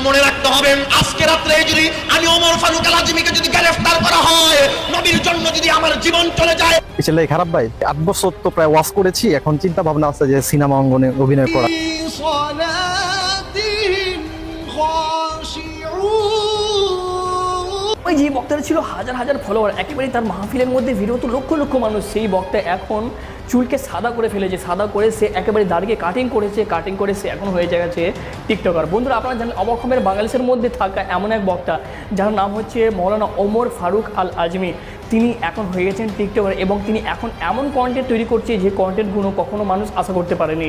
মনে রাখতে হবে, আজকে রাত্রে যদি আমি ওমর ফারুক আল আজমিকে যদি গ্রেফতার করা হয়, নবীর জন্য যদি আমার জীবন চলে যায়। ছেলে খারাপ ভাই, 8 বছর তো প্রায় ওয়াজ করেছি, এখন চিন্তা ভাবনা আছে যে সিনেমা অঙ্গনে অভিনয় করা। ওই যে বক্তাটা ছিল হাজার হাজার ফলোয়ার, একেবারে তার মাহফিলের মধ্যে ভিড় হতো লক্ষ লক্ষ মানুষ, সেই বক্তা এখন চুলকে সাদা করে ফেলেছে, সাদা করে সে একেবারে দাড়িকে কাটিং করেছে, কাটিং করে সে এখন হয়ে গেছে টিকটকার। বন্ধুরা আপনারা জানেন অবাক হবেন, বাংলাদেশের মধ্যে থাকা এমন এক বক্তা যার নাম হচ্ছে মৌলানা ওমর ফারুক আল আজমি, তিনি এখন হয়ে গেছেন টিকটকার এবং তিনি এখন এমন কন্টেন্ট তৈরি করছে যে কন্টেন্টগুলো কখনো মানুষ আশা করতে পারেনি।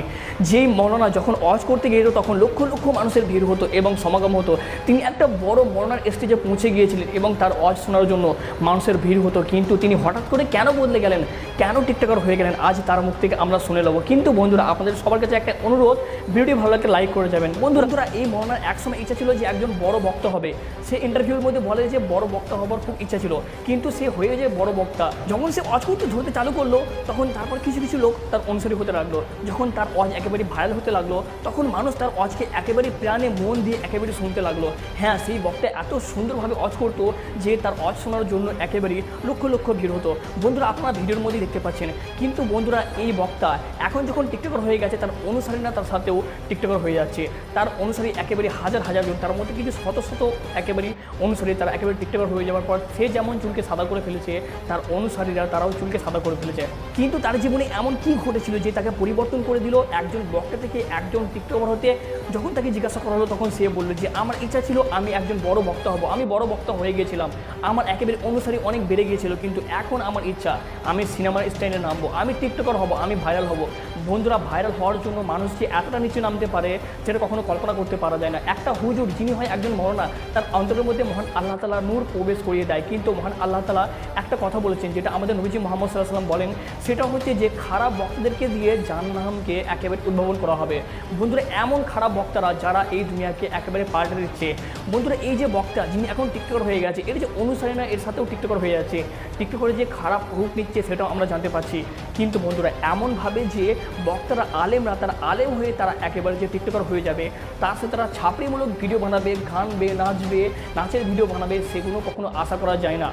যেই মৌলানা যখন ওয়াজ করতে গিয়েছিল তখন লক্ষ লক্ষ মানুষের ভিড় হতো এবং সমাগম হতো। তিনি একটা বড় মৌলানার স্টেজে পৌঁছে গিয়েছিলেন এবং তার ওয়াজ শোনার জন্য মানুষের ভিড় হতো, কিন্তু তিনি হঠাৎ করে কেন বদলে গেলেন, কেন টিকটকার হয়ে গেলেন, আজ তার মুখ থেকে আমরা শুনে নেব। কিন্তু বন্ধুরা আপনাদের সবার কাছে একটা অনুরোধ, ভিডিওটি ভালো লাগলে লাইক করে যাবেন। বন্ধুরা এই মৌলানার একসময় ইচ্ছা ছিল যে একজন বড় বক্তা হবে, সে ইন্টারভিউর মধ্যে বলে যে বড় বক্তা হবার খুব ইচ্ছা ছিল, কিন্তু সে হয়ে যায় বড় বক্তা। যখন সে ওয়াজ করতে ধরতে চালু করলো তখন তারপর কিছু কিছু লোক তার অনুসারী হতে লাগলো। যখন তার ওয়াজ একেবারে ভাইরাল হতে লাগলো তখন মানুষ তার ওয়াজকে একেবারে প্রাণে মন দিয়ে একেবারে শুনতে লাগলো। হ্যাঁ, সেই বক্তা এত সুন্দরভাবে ওয়াজ করতো যে তার ওয়াজ শোনার জন্য একেবারে লক্ষ লক্ষ ভিড় হতো। বন্ধুরা আপনারা ভিডিওর মধ্যে দেখতে পাচ্ছেন। কিন্তু বন্ধুরা এই বক্তা এখন যখন টিকটকার হয়ে গেছে, তার অনুসারীরা তার সাথেও টিকটকার হয়ে যাচ্ছে। তার অনুসারী একেবারে হাজার হাজার জন, তার মধ্যে কিছু শত শত একেবারে অনুসারী তারা একেবারে টিকটকার হয়ে যাওয়ার পর সে যেমন চুলকে সাদা করে ফেলেছে, তার অনুসারীরা তারাও চুলকে সাদা করে ফেলেছে। কিন্তু তার জীবনে এমন কি ঘটেছিল যে তাকে পরিবর্তন করে দিল একজন বক্তা থেকে একজন টিকটকার হতে? যখন তাকে জিজ্ঞাসা করা হলো তখন সে বলল যে আমার ইচ্ছা ছিল আমি একজন বড় বক্তা হব, আমি বড় বক্তা হয়ে গিয়েছিলাম, আমার একেবারে অনুসারী অনেক বেড়ে গিয়েছিল, কিন্তু এখন আমার ইচ্ছা আমি সিনেমার স্টাইলে নামবো, আমি টিকটকার হব, আমি ভাইরাল হব। বন্ধুরা ভাইরাল হওয়ার জন্য মানুষ যে এতটা নিচে নামতে পারে সেটা কখনো কল্পনা করতে পারা যায় না। একটা হুজুর যিনি হয় একজন মৌলানা, তার অন্তরের মধ্যে মহান আল্লাহ তাআলা নূর প্রবেশ করিয়ে দেয়। কিন্তু মহান আল্লাহ তাআলা একটা কথা বলেছেন যেটা আমাদের নবীজি মুহাম্মদ সাল্লাল্লাহু আলাইহি ওয়াসাল্লাম বলেন, সেটা হচ্ছে যে খারাপ বক্তাদেরকে দিয়ে জাহান্নামকে একেবারে উদ্ভাবন করা হবে। বন্ধুরা এমন খারাপ বক্তারা যারা এই দুনিয়াকে একেবারে পাল্টে দিচ্ছে। বন্ধুরা এই যে বক্তা যিনি এখন টিকটকার হয়ে গেছে, এর যে অনুসারী না এর সাথেও টিকটকার হয়ে যাচ্ছে, টিকটকারে যে খারাপ রূপ নিচ্ছে সেটাও আমরা জানতে পারছি। কিন্তু বন্ধুরা এমনভাবে যে বক্তারা আলেমরা তারা আলেম হয়ে তারা একেবারে যে টিকটকার হয়ে যাবে, তার সাথে তারা ছাপড়িমূলক ভিডিও বানাবে, গানবে, নাচবে, নাচের ভিডিও বানাবে, সেগুলো কখনো আশা করা যায় না।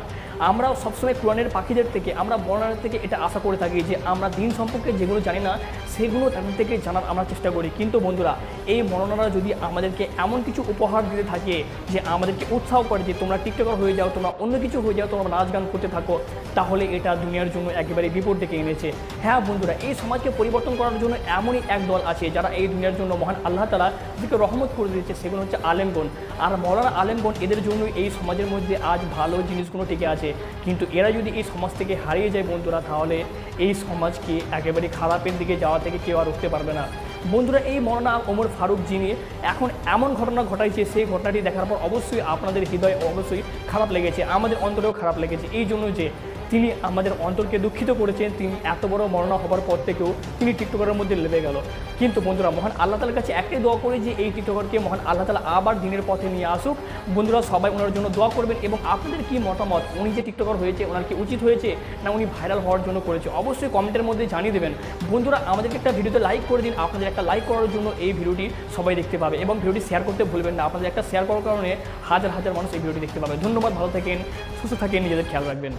আমরা সবসময় কোরআনের পাখিদের থেকে, আমরা বর্ণনার থেকে এটা আশা করে থাকি যে আমরা দিন সম্পর্কে যেগুলো জানি না সেগুলো তাদের থেকে জানার আমরা চেষ্টা করি। কিন্তু বন্ধুরা এই বর্ণনারা যদি আমাদেরকে এমন কিছু উপহার দিতে থাকে যে আমাদেরকে উৎসাহ করে যে তোমরা টিকটকার হয়ে যাও, তোমরা অন্য কিছু হয়ে যাও, তোমরা নাচ গান করতে থাকো, তাহলে এটা দুনিয়ার জন্য একেবারে বিপদ ডেকে এনেছে। হ্যাঁ বন্ধুরা এই সমাজকে পরিবর্তন করার জন্য এমনই এক দল আছে যারা এই দুনিয়ার জন্য মহান আল্লাহ তাআলা যাদেরকে রহমত করে দিয়েছে, সেগুলো হচ্ছে আলেমগণ। আর মৌলানা আলেমগণ এদের জন্য এই সমাজের মধ্যে আজ ভালো জিনিসগুলো টিকে আছে। কিন্তু এরা যদি এই সমাজ থেকে হারিয়ে যায় বন্ধুরা, তাহলে এই সমাজকে একেবারে খারাপের দিকে যাওয়া থেকে কেউ আর রুখতে পারবে না। বন্ধুরা এই মৌলানা ওমর ফারুক যিনি এখন এমন ঘটনা ঘটাইছে, সেই ঘটনাটি দেখার পর অবশ্যই আপনাদের হৃদয়ে অবশ্যই খারাপ লেগেছে, আমাদের অন্তরেও খারাপ লেগেছে। এই জন্য যে তিনি আমাদের অন্তরকে দুঃখিত করেছেন, তিনি এত বড় মরনা হবার পর থেকেও তিনি টিকটকারের মধ্যে লেগে গেল। কিন্তু বন্ধুরা মহান আল্লাহ তাআলার কাছে একটাই দোয়া করি যে এই টিকটকারকে মহান আল্লাহ তাআলা আবার দিনের পথে নিয়ে আসুক। বন্ধুরা সবাই ওনার জন্য দোয়া করবেন। এবং আপনাদের কি মতামত, উনি যে টিকটকার হয়েছে ওনার কি উচিত হয়েছে না উনি ভাইরাল হওয়ার জন্য করেছে, অবশ্যই কমেন্টের মধ্যে জানিয়ে দেবেন। বন্ধুরা আমাদেরকে একটা ভিডিওতে লাইক করে দিন, আপনাদের একটা লাইক করার জন্য এই ভিডিওটি সবাই দেখতে পাবে। এবং ভিডিওটি শেয়ার করতে ভুলবেন না, আপনাদের একটা শেয়ার করার কারণে হাজার হাজার মানুষ এই ভিডিওটি দেখতে পাবে। ধন্যবাদ, ভালো থাকেন, সুস্থ থাকেন, নিজেদের খেয়াল রাখবেন।